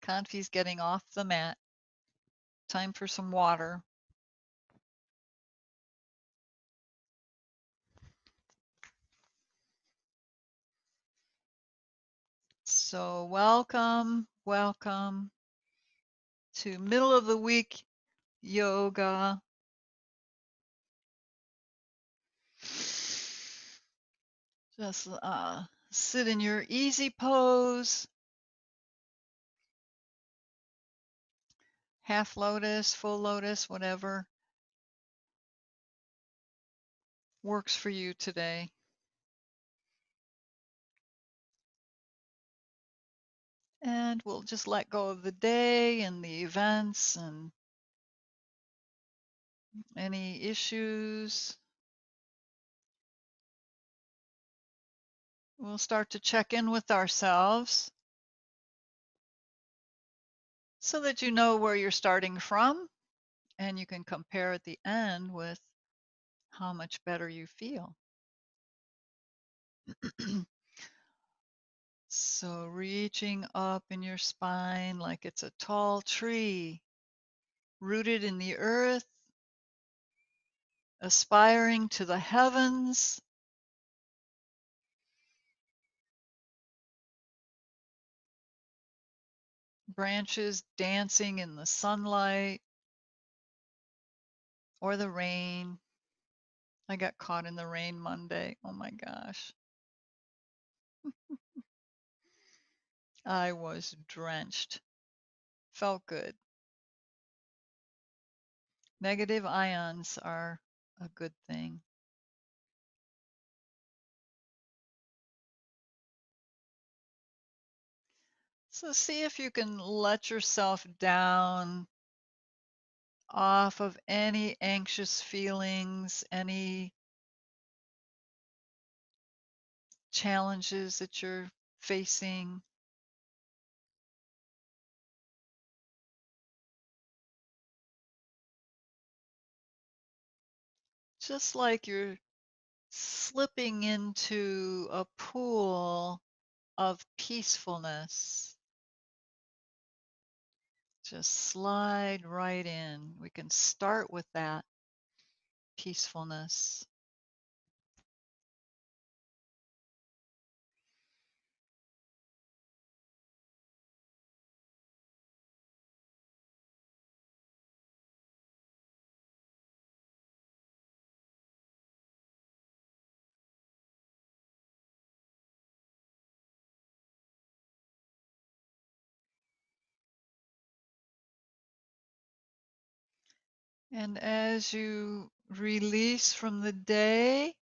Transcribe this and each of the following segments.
Confi's getting off the mat. Time for some water. So welcome to middle of the week yoga. Just sit in your easy pose, half lotus, full lotus, whatever works for you today. And we'll just let go of the day and the events and any issues. We'll start to check in with ourselves so that you know where you're starting from, and you can compare at the end with how much better you feel. So reaching up in your spine like it's a tall tree, rooted in the earth, aspiring to the heavens. Branches dancing in the sunlight or the rain. I got caught in the rain Monday. Oh my gosh. I was drenched. Felt good. Negative ions are a good thing. So see if you can let yourself down off of any anxious feelings, any challenges that you're facing. Just like you're slipping into a pool of peacefulness. Just slide right in. We can start with that peacefulness. And as you release from the day,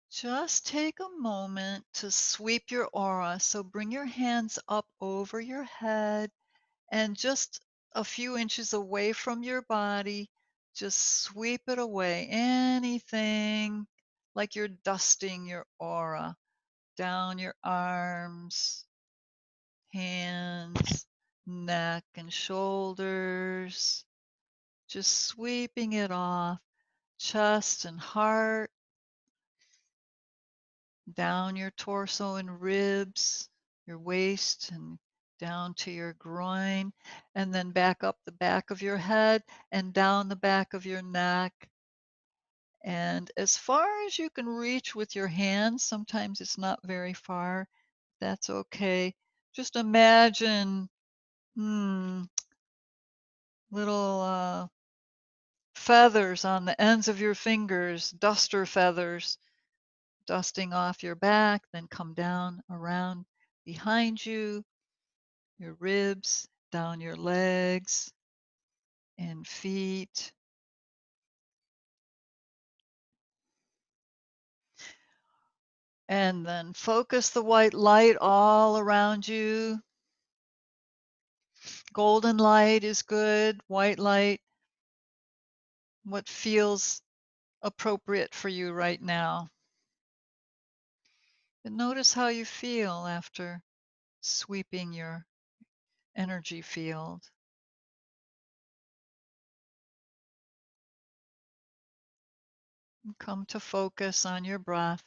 just take a moment to sweep your aura. So bring your hands up over your head and just a few inches away from your body, just sweep it away. Anything like you're dusting your aura down your arms, hands, neck, and shoulders. Just sweeping it off, chest and heart, down your torso and ribs, your waist, and down to your groin, and then back up the back of your head and down the back of your neck. And as far as you can reach with your hands, sometimes it's not very far. That's okay. Just imagine little feathers on the ends of your fingers, duster feathers, dusting off your back, then come down around behind you, your ribs, down your legs and feet. And then focus the white light all around you. Golden light is good, white light, what feels appropriate for you right now. And notice how you feel after sweeping your energy field. And come to focus on your breath.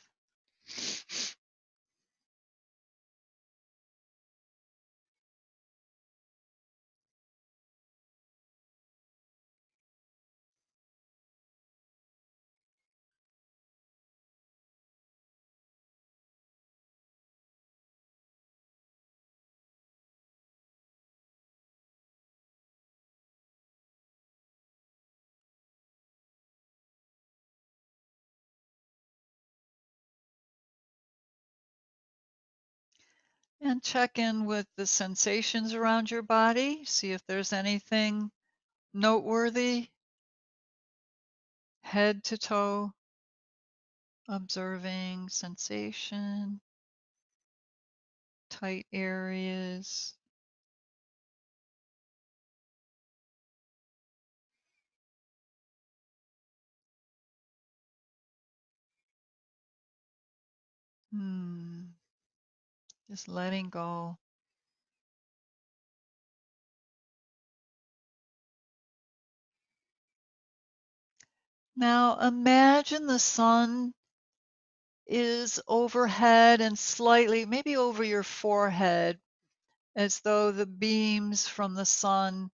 And check in with the sensations around your body. See if there's anything noteworthy, head to toe, observing sensation, tight areas. Just letting go. Now imagine the sun is overhead and slightly, maybe over your forehead, as though the beams from the sun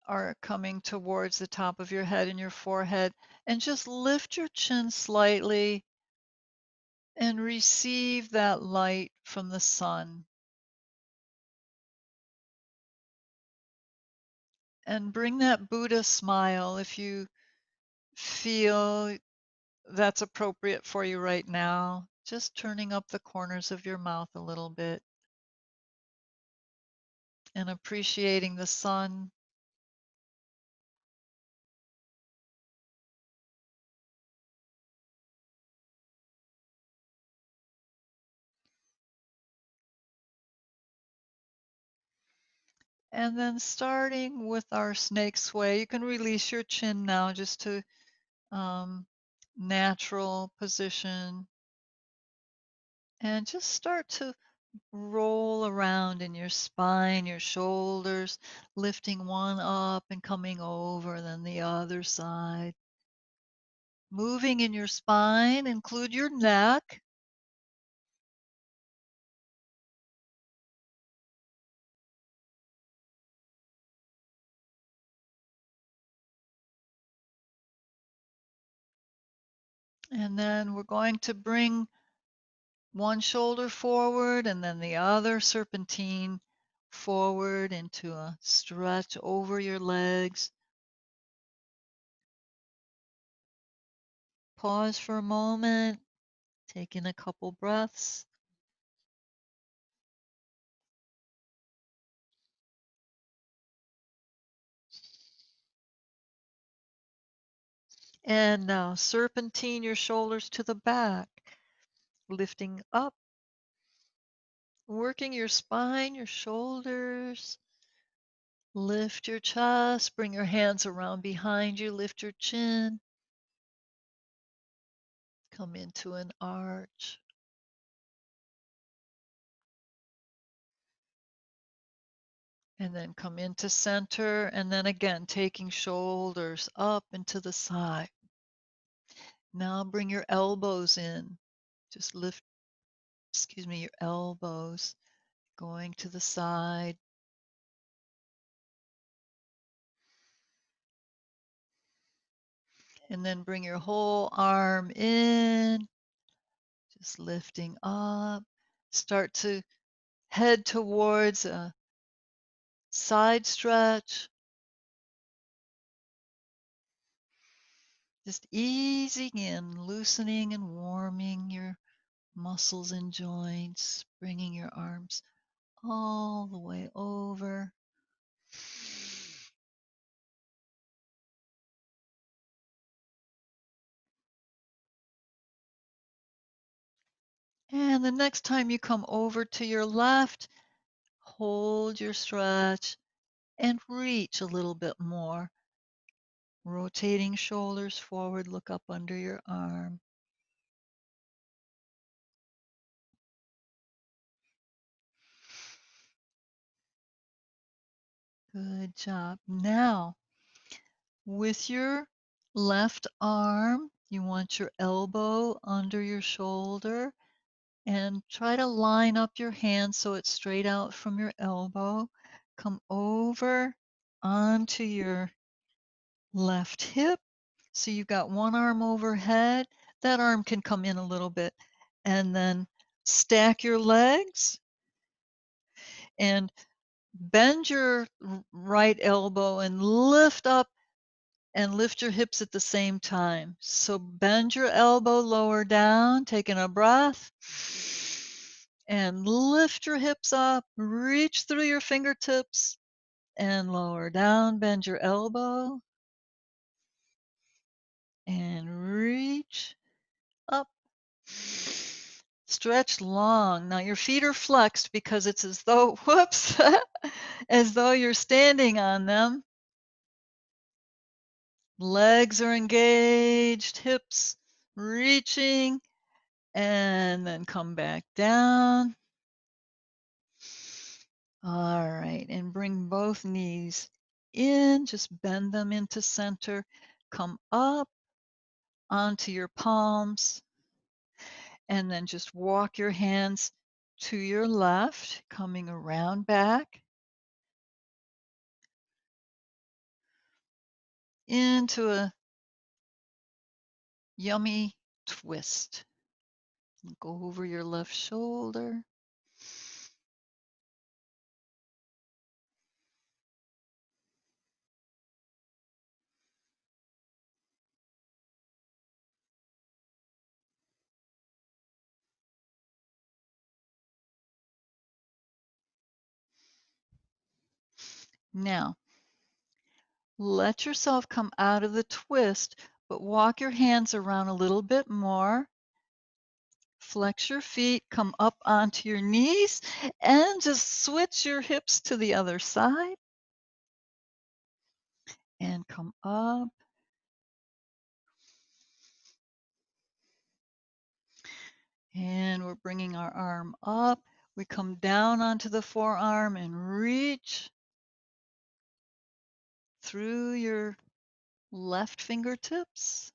are coming towards the top of your head and your forehead. And just lift your chin slightly and receive that light from the sun. And bring that Buddha smile if you feel that's appropriate for you right now. Just turning up the corners of your mouth a little bit and appreciating the sun. And then starting with our snake sway, you can release your chin now just to natural position and just start to roll around in your spine, your shoulders, lifting one up and coming over, then the other side. Moving in your spine, include your neck. And then we're going to bring one shoulder forward and then the other serpentine forward into a stretch over your legs. Pause for a moment, take in a couple breaths. And now serpentine your shoulders to the back, lifting up, working your spine, your shoulders. Lift your chest, bring your hands around behind you, lift your chin. Come into an arch. And then come into center, and then again, taking shoulders up and to the side. Now bring your elbows in. Just lift, your elbows going to the side. And then bring your whole arm in, just lifting up. Start to head towards a side stretch. Just easing in, loosening and warming your muscles and joints, bringing your arms all the way over. And the next time you come over to your left, hold your stretch and reach a little bit more. Rotating shoulders forward, look up under your arm. Good job. Now, with your left arm, you want your elbow under your shoulder and try to line up your hand so it's straight out from your elbow. Come over onto your left hip. So you've got one arm overhead. That arm can come in a little bit. And then stack your legs and bend your right elbow and lift up and lift your hips at the same time. So bend your elbow lower down, taking a breath. And lift your hips up, reach through your fingertips and lower down. Bend your elbow and reach up. Stretch long. Now your feet are flexed because it's as though, whoops, as though you're standing on them. Legs are engaged, hips reaching, and then come back down. All right, and bring both knees in, just bend them into center. Come up onto your palms, and then just walk your hands to your left, coming around back into a yummy twist. Go over your left shoulder. Now, let yourself come out of the twist, but walk your hands around a little bit more. Flex your feet, come up onto your knees, and just switch your hips to the other side. And come up. And we're bringing our arm up. We come down onto the forearm and reach through your left fingertips.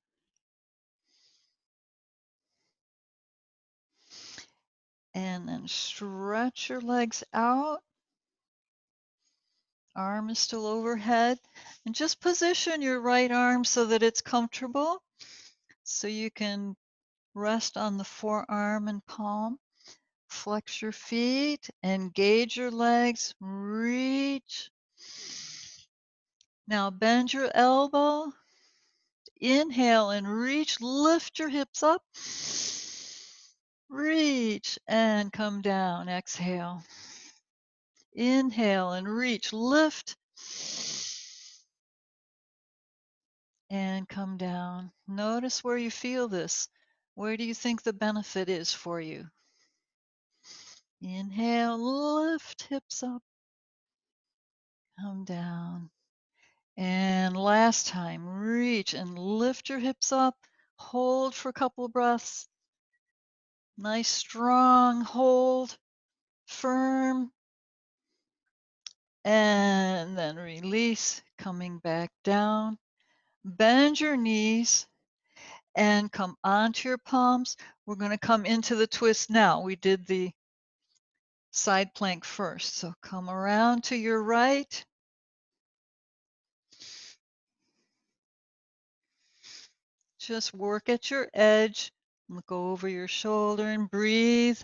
And then stretch your legs out. Arm is still overhead. And just position your right arm so that it's comfortable. So you can rest on the forearm and palm. Flex your feet, engage your legs, reach. Now bend your elbow. Inhale and reach, lift your hips up. Reach and come down. Exhale. Inhale and reach, lift. And come down. Notice where you feel this. Where do you think the benefit is for you? Inhale, lift hips up. Come down. And last time, reach and lift your hips up. Hold for a couple of breaths. Nice, strong hold. Firm. And then release, coming back down. Bend your knees and come onto your palms. We're going to come into the twist now. We did the side plank first. So come around to your right. Just work at your edge. Look over your shoulder and breathe.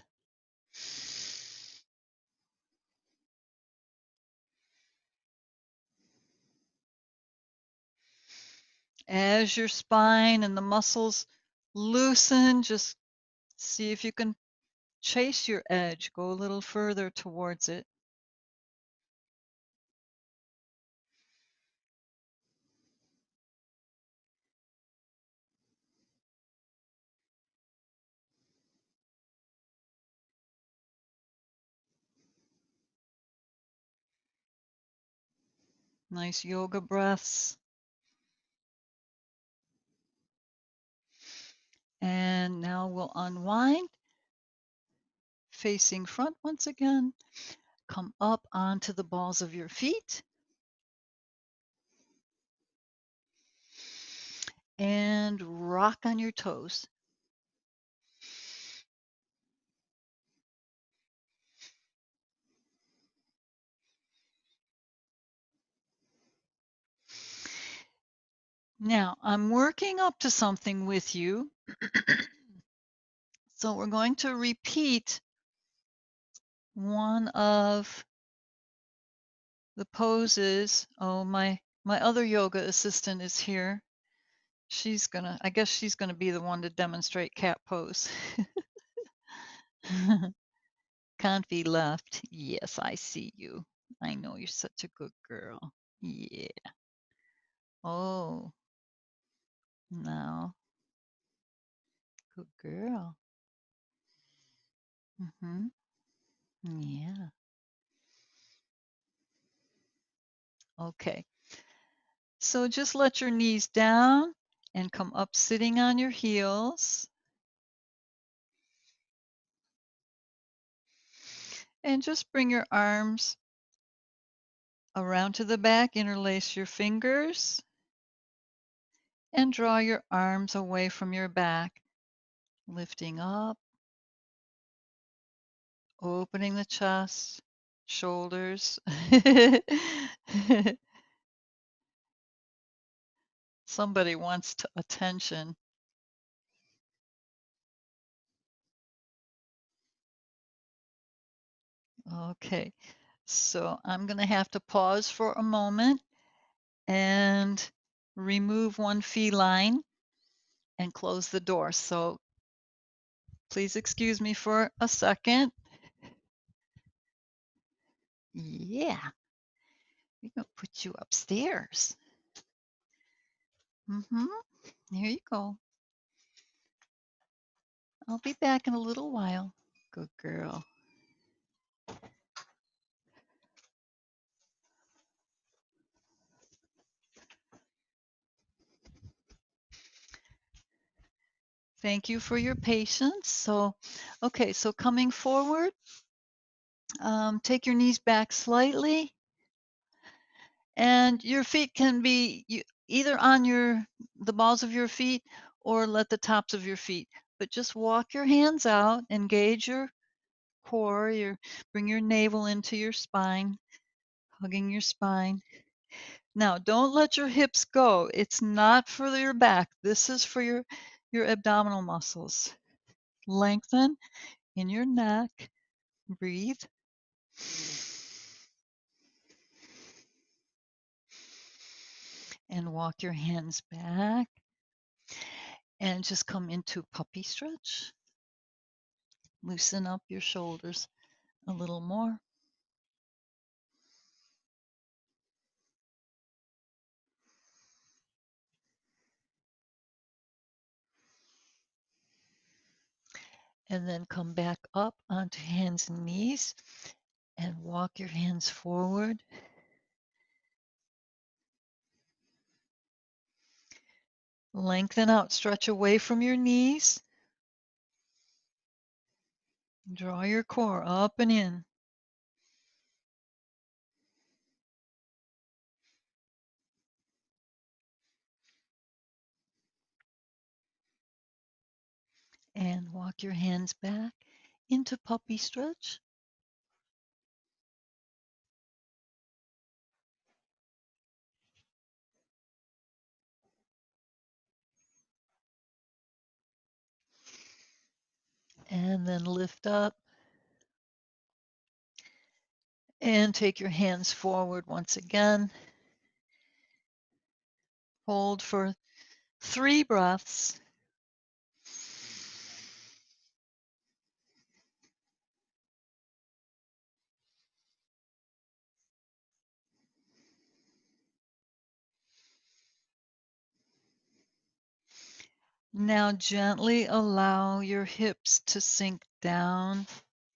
As your spine and the muscles loosen, just see if you can chase your edge. Go a little further towards it. Nice yoga breaths. And now we'll unwind, facing front once again. Come up onto the balls of your feet. And rock on your toes. Now, I'm working up to something with you. So we're going to repeat one of the poses. Oh, my other yoga assistant is here. I guess she's gonna be the one to demonstrate cat pose. can't be left. Yes, I see you. I know you're such a good girl. Yeah. Oh, now, good girl. Mm-hmm. Yeah. Okay. So just let your knees down and come up sitting on your heels. And just bring your arms around to the back, interlace your fingers, and draw your arms away from your back, lifting up, opening the chest, shoulders. Somebody wants attention. Okay, so I'm going to have to pause for a moment and remove one feline and close the door. So please excuse me for a second. Yeah, we're going to put you upstairs. Here you go. I'll be back in a little while. Good girl. Thank you for your patience. So, okay, so coming forward, take your knees back slightly, and your feet can be either on the balls of your feet or let the tops of your feet. But just walk your hands out, engage your core, bring your navel into your spine, hugging your spine. Now, don't let your hips go. It's not for your back. This is for your abdominal muscles. Lengthen in your neck. Breathe. And walk your hands back. And just come into puppy stretch. Loosen up your shoulders a little more. And then come back up onto hands and knees and walk your hands forward. Lengthen out, stretch away from your knees. Draw your core up and in. And walk your hands back into puppy stretch. And then lift up. And take your hands forward once again. Hold for 3 breaths. Now gently allow your hips to sink down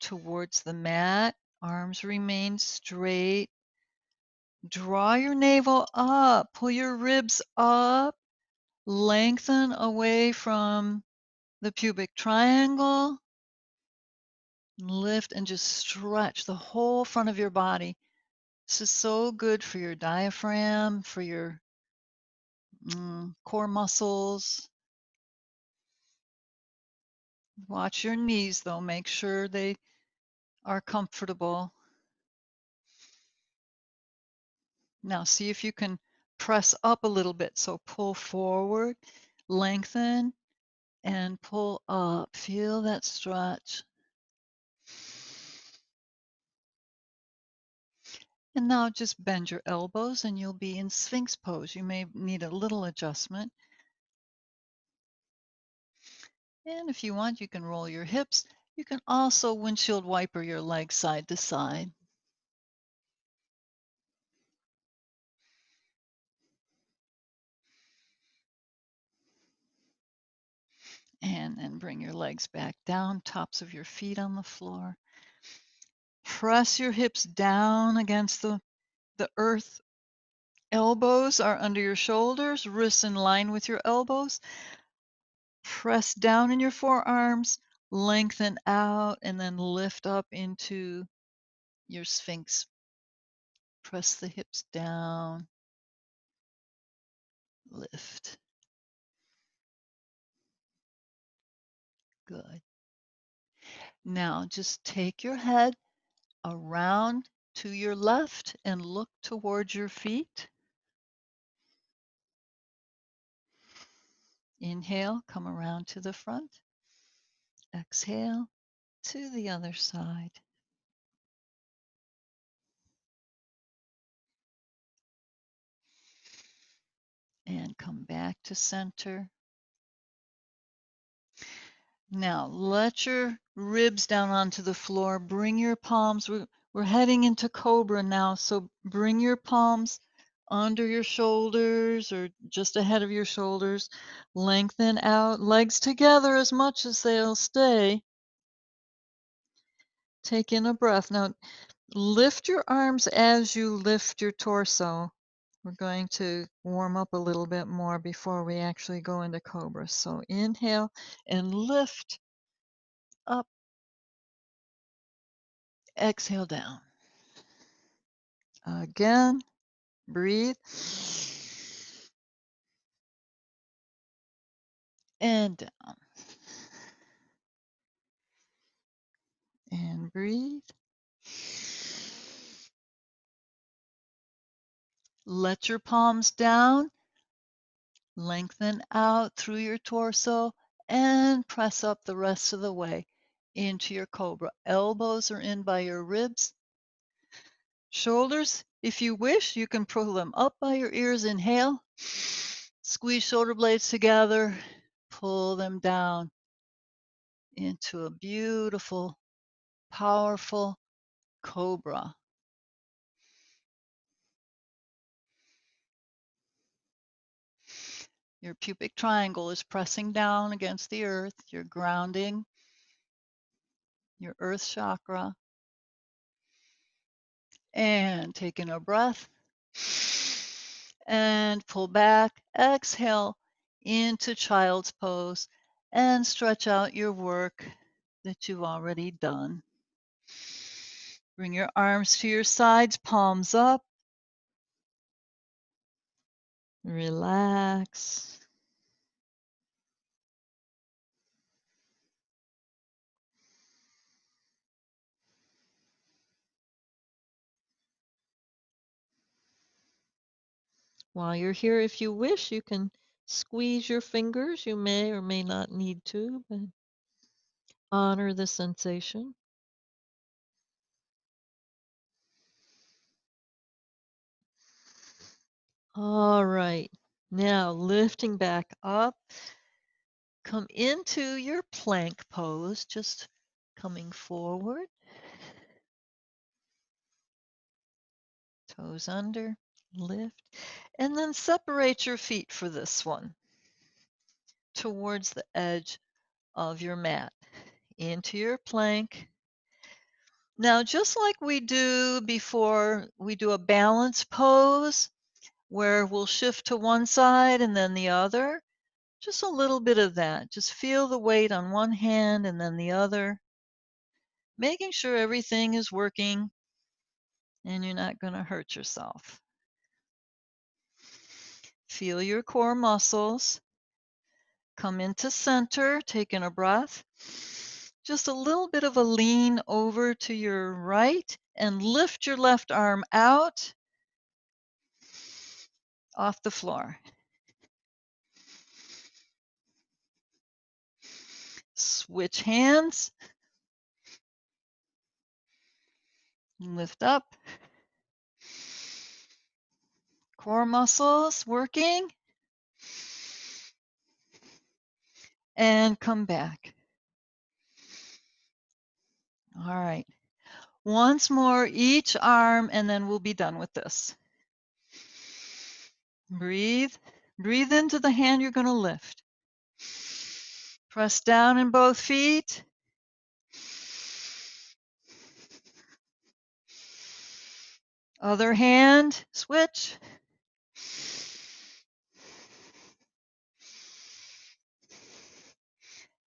towards the mat. Arms remain straight. Draw your navel up. Pull your ribs up. Lengthen away from the pubic triangle. Lift and just stretch the whole front of your body. This is so good for your diaphragm, for your core muscles. Watch your knees though. Make sure they are comfortable. Now see if you can press up a little bit. So pull forward, lengthen, and pull up. Feel that stretch. And now just bend your elbows and you'll be in Sphinx pose. You may need a little adjustment. And if you want, you can roll your hips. You can also windshield wiper your legs side to side. And then bring your legs back down, tops of your feet on the floor. Press your hips down against the earth. Elbows are under your shoulders, wrists in line with your elbows. Press down in your forearms, lengthen out, and then lift up into your Sphinx. Press the hips down, lift. Good. Now just take your head around to your left and look towards your feet. Inhale, come around to the front. Exhale to the other side. And come back to center. Now let your ribs down onto the floor. Bring your palms. We're heading into Cobra now, so bring your palms under your shoulders or just ahead of your shoulders. Lengthen out, legs together as much as they'll stay. Take in a breath. Now lift your arms as you lift your torso. We're going to warm up a little bit more before we actually go into Cobra. So inhale and lift up. Exhale down. Again, breathe. And down. And breathe. Let your palms down. Lengthen out through your torso and press up the rest of the way into your Cobra. Elbows are in by your ribs. Shoulders, if you wish, you can pull them up by your ears. Inhale. Squeeze shoulder blades together. Pull them down into a beautiful, powerful Cobra. Your pubic triangle is pressing down against the earth. You're grounding your earth chakra. And taking a breath. And pull back. Exhale into child's pose and stretch out your work that you've already done. Bring your arms to your sides, palms up. Relax. While you're here, if you wish, you can squeeze your fingers. You may or may not need to, but honor the sensation. All right. Now lifting back up, come into your plank pose, just coming forward. Toes under, lift, and then separate your feet for this one towards the edge of your mat into your plank. Now, just like we do before we do a balance pose, where we'll shift to one side and then the other, just a little bit of that. Just feel the weight on one hand and then the other, making sure everything is working and you're not going to hurt yourself. Feel your core muscles. Come into center, taking a breath. Just a little bit of a lean over to your right and lift your left arm out off the floor. Switch hands. Lift up. Core muscles working. And come back. All right. Once more, each arm, and then we'll be done with this. Breathe. Breathe into the hand you're going to lift. Press down in both feet. Other hand, switch.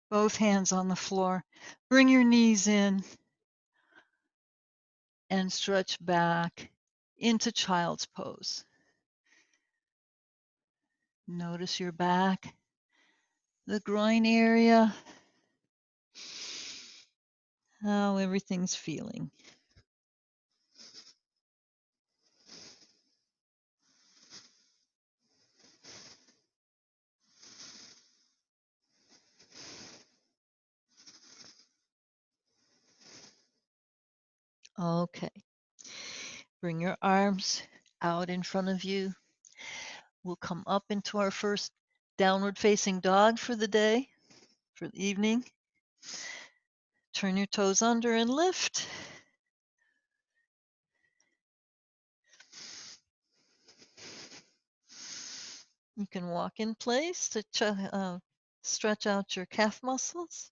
Both hands on the floor. Bring your knees in and stretch back into child's pose. Notice your back, the groin area, how everything's feeling. Okay. Bring your arms out in front of you. We'll come up into our first downward facing dog for the day, for the evening. Turn your toes under and lift. You can walk in place to stretch out your calf muscles.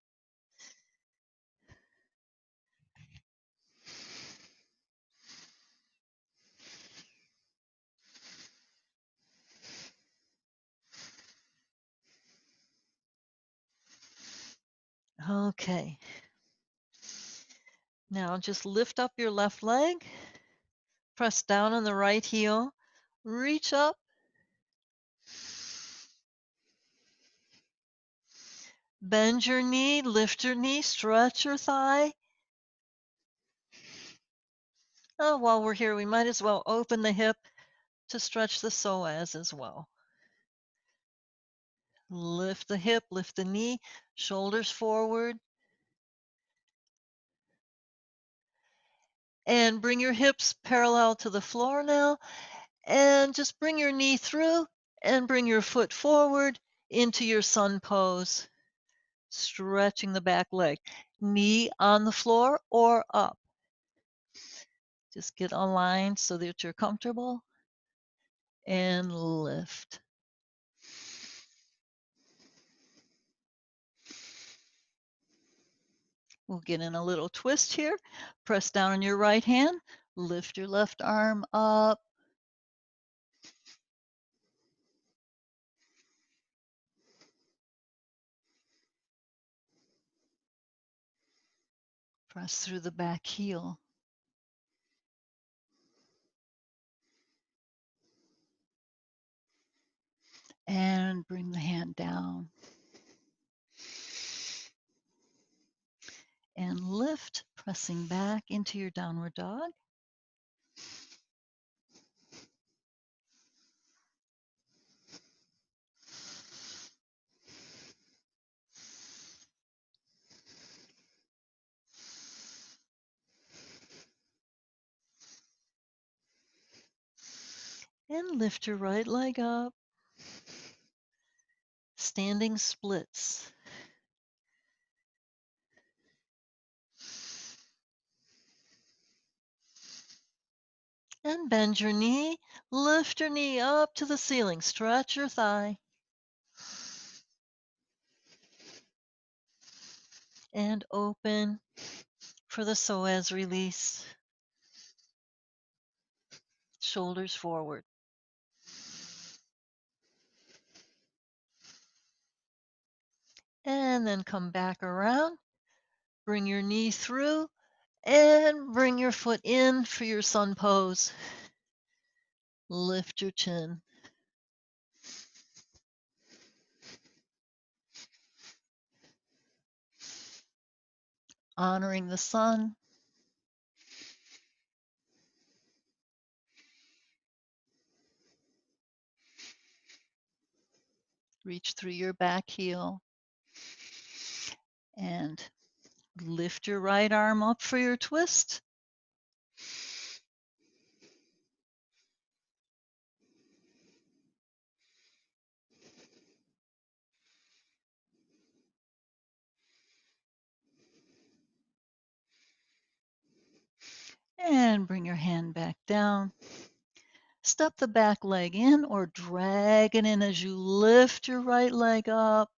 Okay. Now just lift up your left leg, press down on the right heel, reach up, bend your knee, lift your knee, stretch your thigh. Oh, while we're here, we might as well open the hip to stretch the psoas as well. Lift the hip, lift the knee, shoulders forward. And bring your hips parallel to the floor now. And just bring your knee through and bring your foot forward into your sun pose, stretching the back leg. Knee on the floor or up. Just get aligned so that you're comfortable and lift. We'll get in a little twist here. Press down on your right hand, lift your left arm up. Press through the back heel. And bring the hand down. And lift, pressing back into your downward dog. And lift your right leg up. Standing splits. And bend your knee. Lift your knee up to the ceiling. Stretch your thigh. And open for the psoas release. Shoulders forward. And then come back around. Bring your knee through and bring your foot in for your sun pose. Lift your chin. Honoring the sun. Reach through your back heel. And lift your right arm up for your twist. And bring your hand back down. Step the back leg in or drag it in as you lift your right leg up.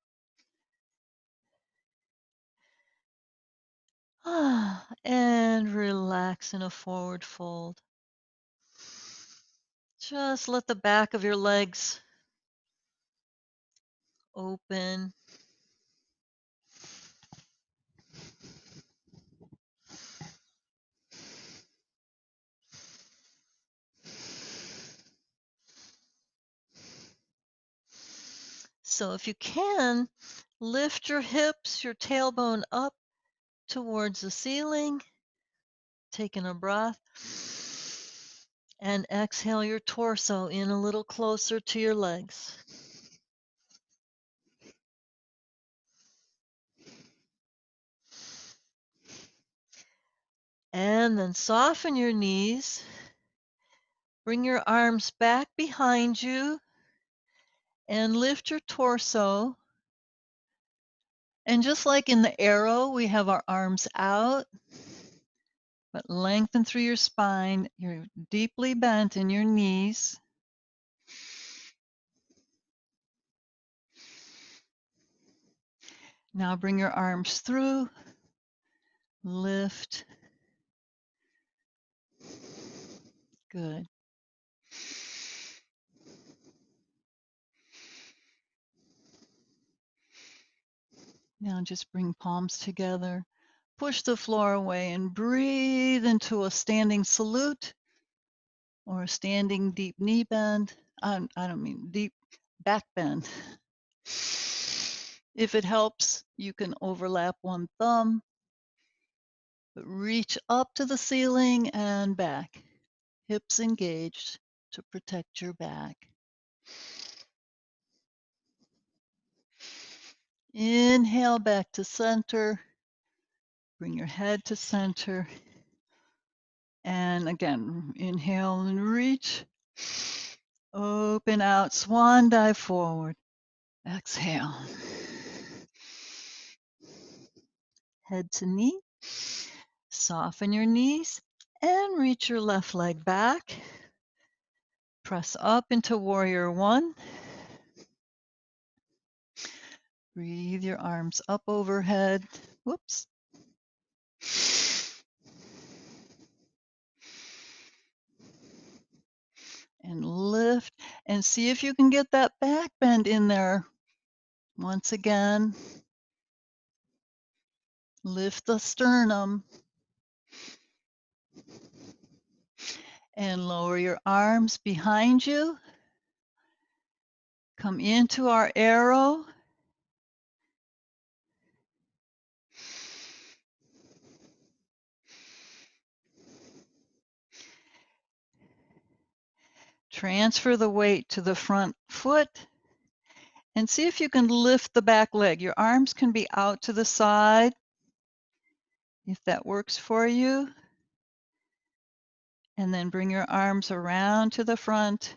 And relax in a forward fold. Just let the back of your legs open. So if you can, lift your hips, your tailbone up towards the ceiling, taking a breath, and exhale your torso in a little closer to your legs. And then soften your knees. Bring your arms back behind you and lift your torso. And just like in the arrow, we have our arms out, but lengthen through your spine. You're deeply bent in your knees. Now bring your arms through, lift. Good. Now just bring palms together. Push the floor away and breathe into a standing salute or a standing deep knee bend. I don't mean deep back bend. If it helps, you can overlap one thumb, but reach up to the ceiling and back. Hips engaged to protect your back. Inhale back to center. Bring your head to center. And again, inhale and reach. Open out, swan dive forward. Exhale. Head to knee. Soften your knees and reach your left leg back. Press up into warrior one. Breathe your arms up overhead. Whoops. And lift and see if you can get that back bend in there. Once again, lift the sternum and lower your arms behind you. Come into our arrow. Transfer the weight to the front foot and see if you can lift the back leg. Your arms can be out to the side if that works for you. And then bring your arms around to the front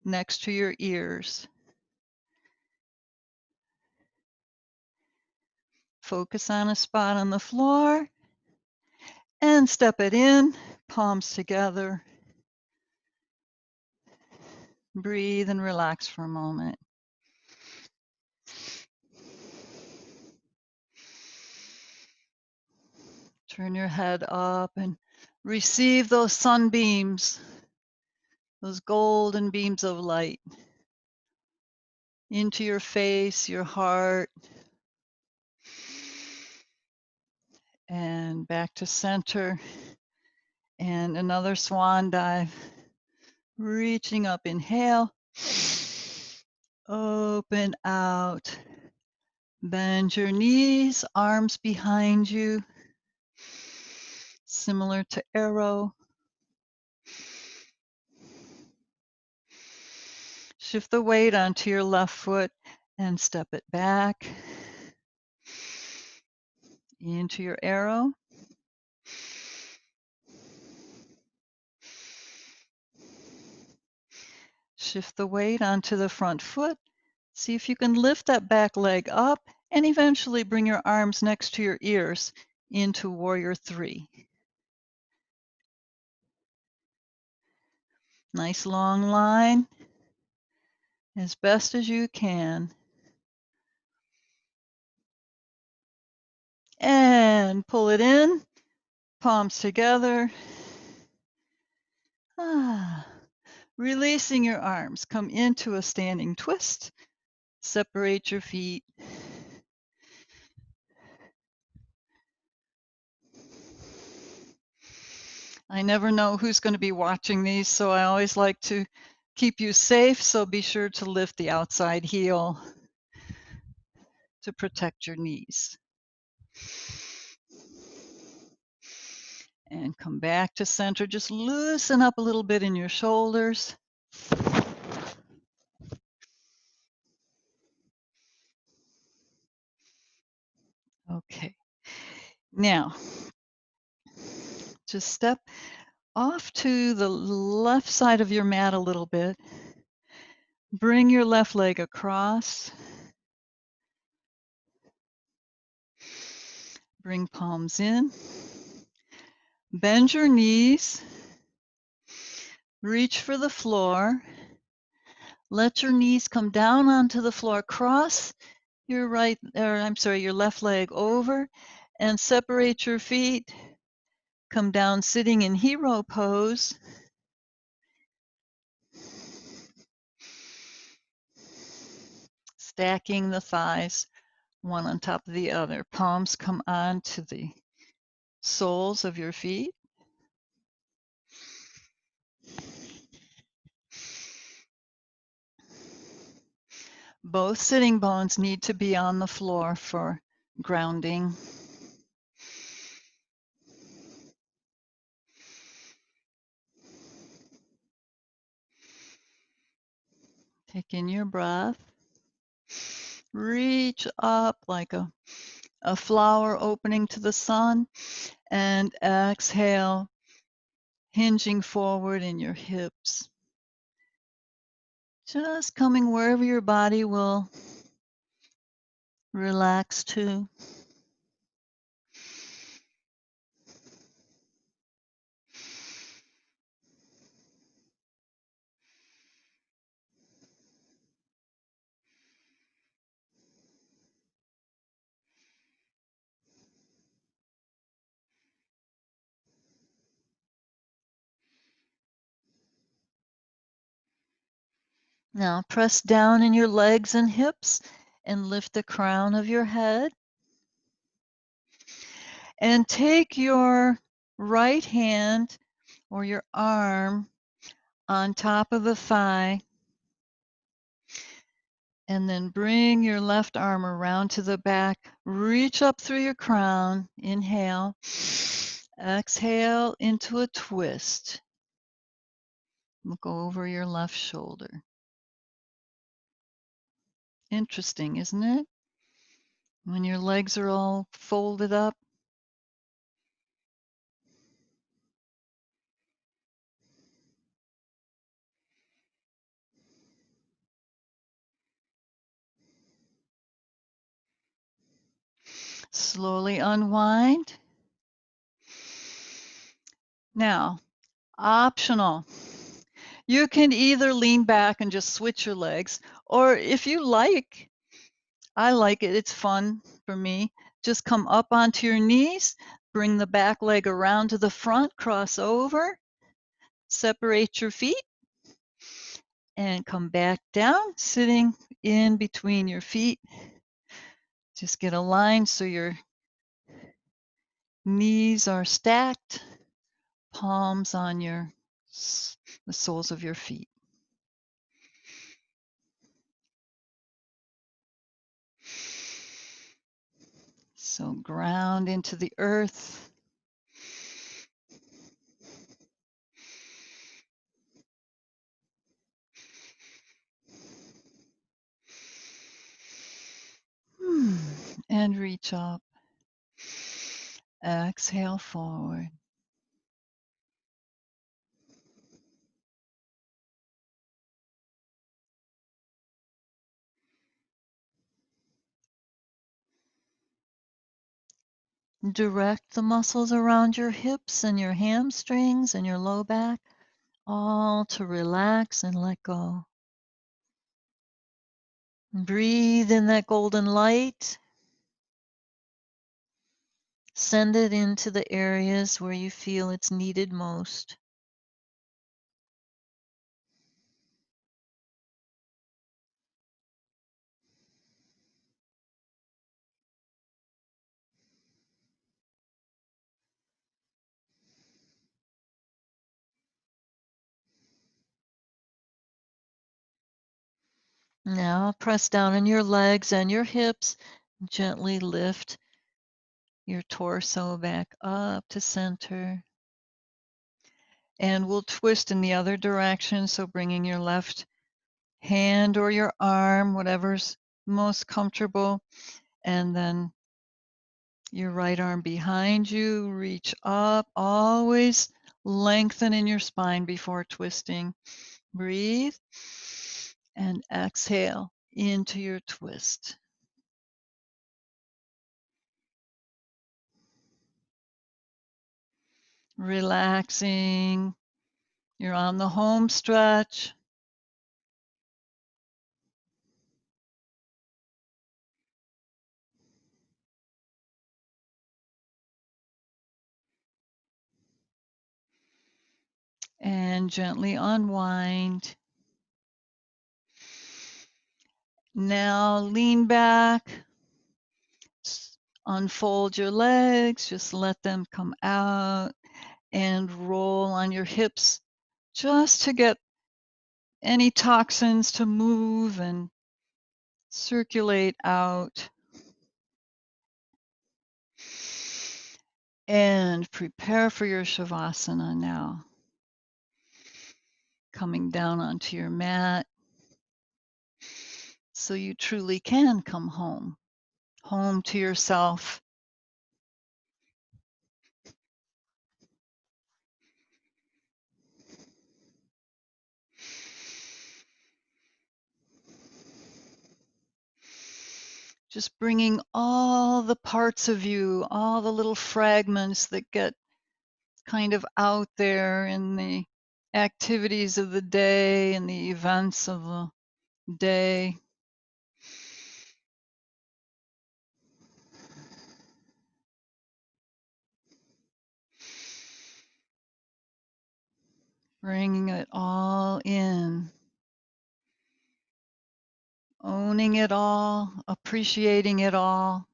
next to your ears. Focus on a spot on the floor and step it in, palms together. Breathe and relax for a moment. Turn your head up and receive those sunbeams, those golden beams of light into your face, your heart, and back to center. And another swan dive. Reaching up, inhale. Open out. Bend your knees, arms behind you. Similar to arrow. Shift the weight onto your left foot and step it back into your arrow. Shift the weight onto the front foot. See if you can lift that back leg up and eventually bring your arms next to your ears into warrior three. Nice long line, as best as you can. And pull it in, palms together. Releasing your arms, come into a standing twist. Separate your feet. I never know who's going to be watching these, so I always like to keep you safe, so be sure to lift the outside heel to protect your knees. And come back to center. Just loosen up a little bit in your shoulders. Okay. Now, just step off to the left side of your mat a little bit. Bring your left leg across. Bring palms in. Bend your knees. Reach for the floor. Let your knees come down onto the floor. Cross your your left leg over and separate your feet. Come down sitting in hero pose. Stacking the thighs one on top of the other. Palms come on to the soles of your feet. Both sitting bones need to be on the floor for grounding. Take in your breath. Reach up like a flower opening to the sun, and exhale, hinging forward in your hips. Just coming wherever your body will relax to. Now press down in your legs and hips and lift the crown of your head. And take your right hand or your arm on top of the thigh, and then bring your left arm around to the back. Reach up through your crown. Inhale. Exhale into a twist. Look over your left shoulder. Interesting, isn't it? When your legs are all folded up. Slowly unwind. Now, optional. You can either lean back and just switch your legs, or if you like, I like it, it's fun for me, just come up onto your knees, bring the back leg around to the front, cross over, separate your feet, and come back down, sitting in between your feet. Just get aligned so your knees are stacked, palms on the soles of your feet. So ground into the earth. And reach up. Exhale forward. Direct the muscles around your hips and your hamstrings and your low back all to relax and let go. Breathe in that golden light. Send it into the areas where you feel it's needed most. Now press down on your legs and your hips. Gently lift your torso back up to center. And we'll twist in the other direction. So bringing your left hand or your arm, whatever's most comfortable, and then your right arm behind you, reach up, always lengthen in your spine before twisting. Breathe and exhale into your twist. Relaxing. You're on the home stretch. And gently unwind. Now lean back, unfold your legs, just let them come out and roll on your hips just to get any toxins to move and circulate out. And prepare for your Shavasana now. Coming down onto your mat so you truly can come home, home to yourself. Just bringing all the parts of you, all the little fragments that get kind of out there in the activities of the day and the events of the day. Bringing it all in, owning it all, appreciating it all,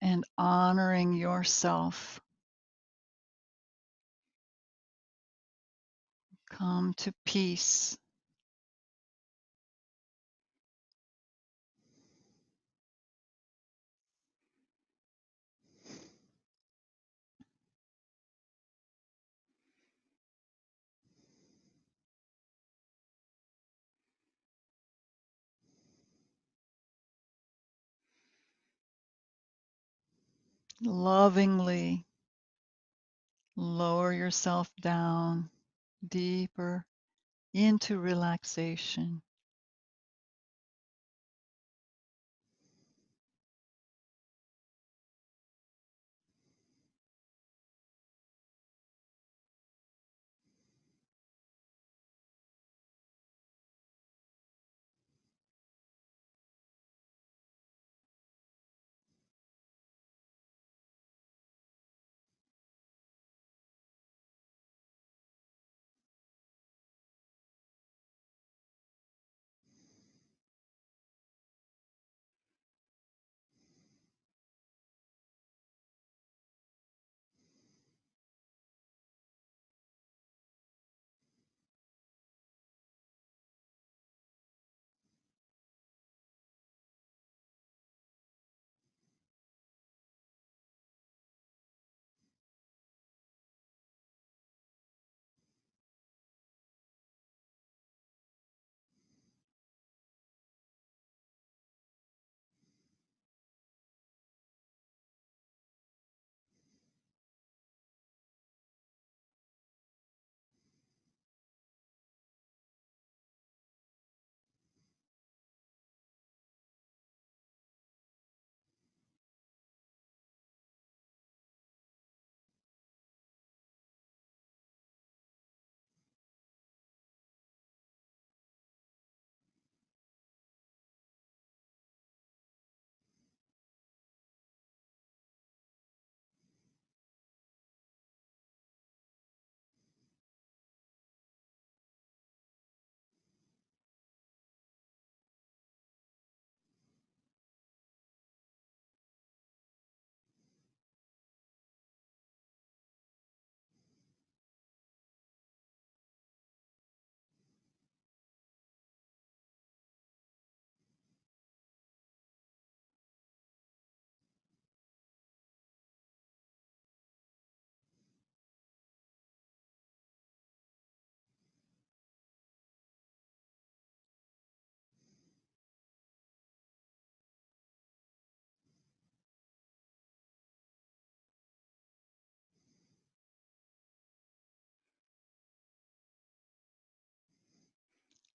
and honoring yourself. Come to peace. Lovingly lower yourself down deeper into relaxation.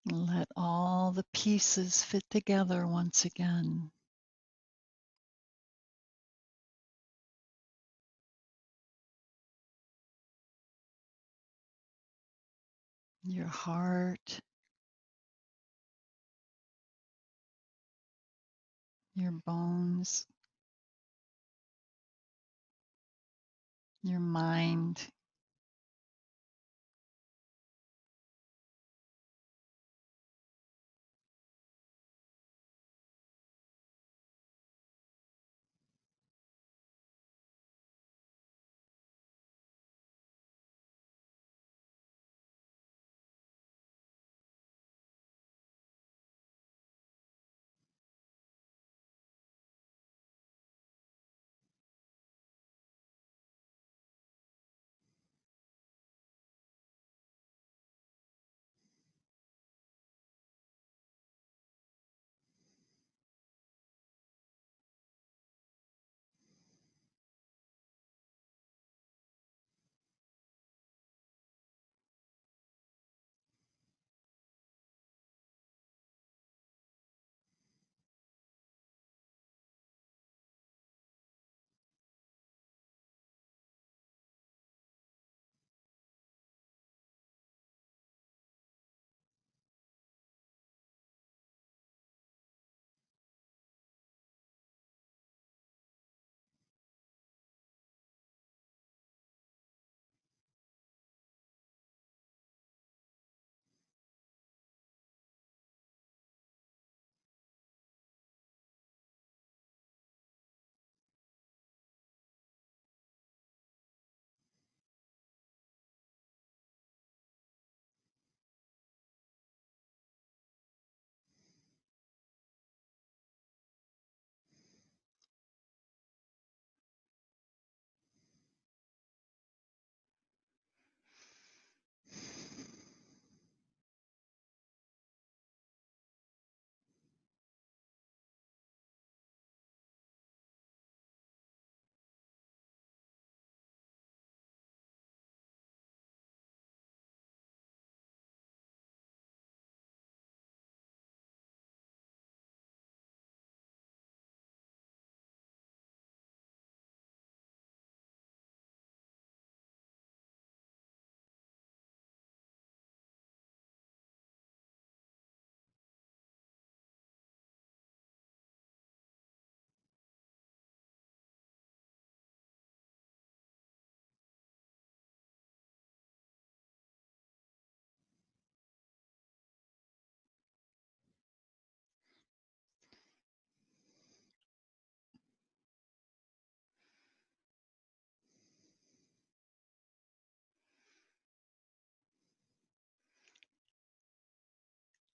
Let all the pieces fit together once again. Your heart, your bones, your mind.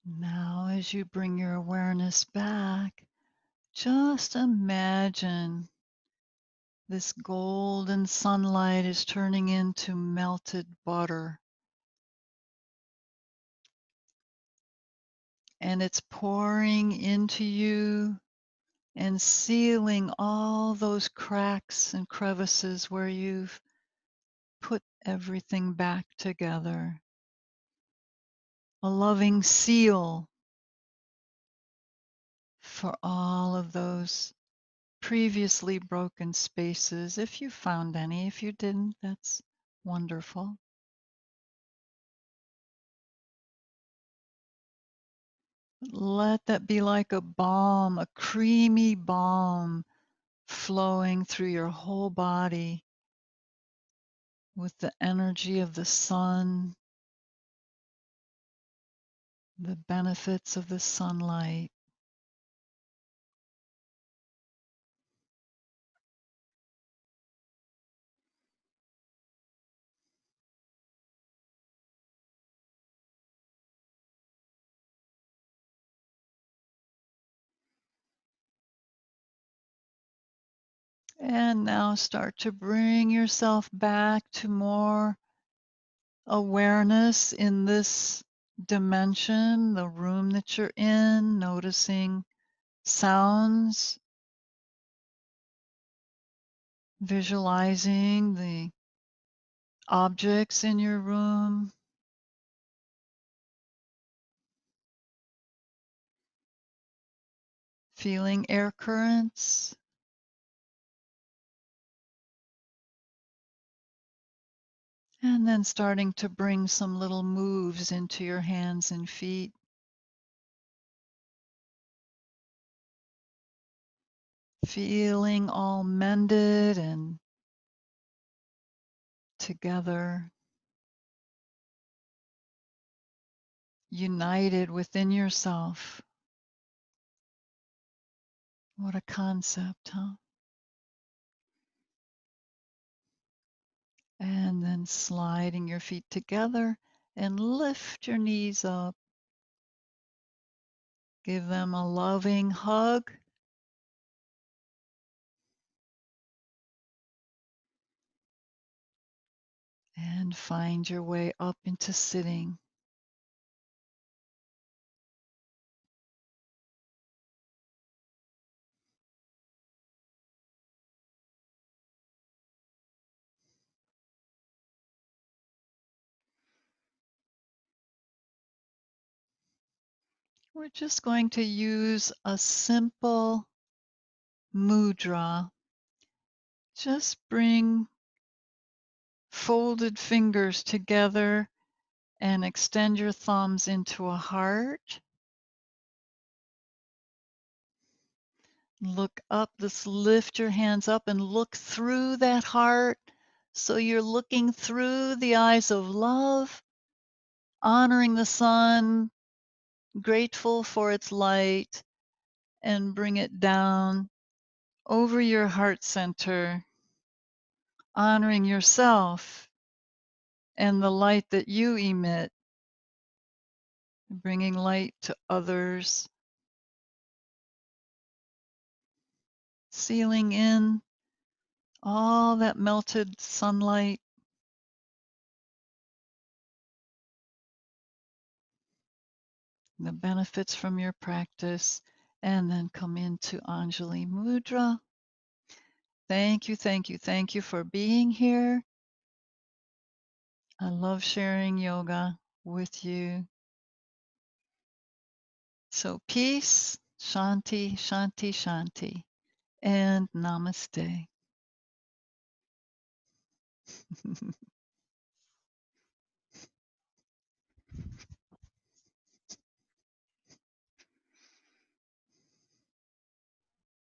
Now, as you bring your awareness back, just imagine this golden sunlight is turning into melted butter, and it's pouring into you and sealing all those cracks and crevices where you've put everything back together. A loving seal for all of those previously broken spaces. If you found any, if you didn't, that's wonderful. Let that be like a balm, a creamy balm flowing through your whole body with the energy of the sun, the benefits of the sunlight. And now start to bring yourself back to more awareness in this dimension, the room that you're in, noticing sounds, visualizing the objects in your room. feeling air currents, and then starting to bring some little moves into your hands and feet, feeling all mended and together, united within yourself. What a concept, huh? And then sliding your feet together and lift your knees up. Give them a loving hug. And find your way up into sitting. We're just going to use a simple mudra. Just bring folded fingers together and extend your thumbs into a heart. Look up, just lift your hands up and look through that heart. So you're looking through the eyes of love, honoring the sun, grateful for its light, and bring it down over your heart center, honoring yourself and the light that you emit, bringing light to others, sealing in all that melted sunlight, the benefits from your practice, and then come into Anjali Mudra. Thank you, thank you, thank you for being here. I love sharing yoga with you. So peace, shanti, shanti, shanti, and namaste.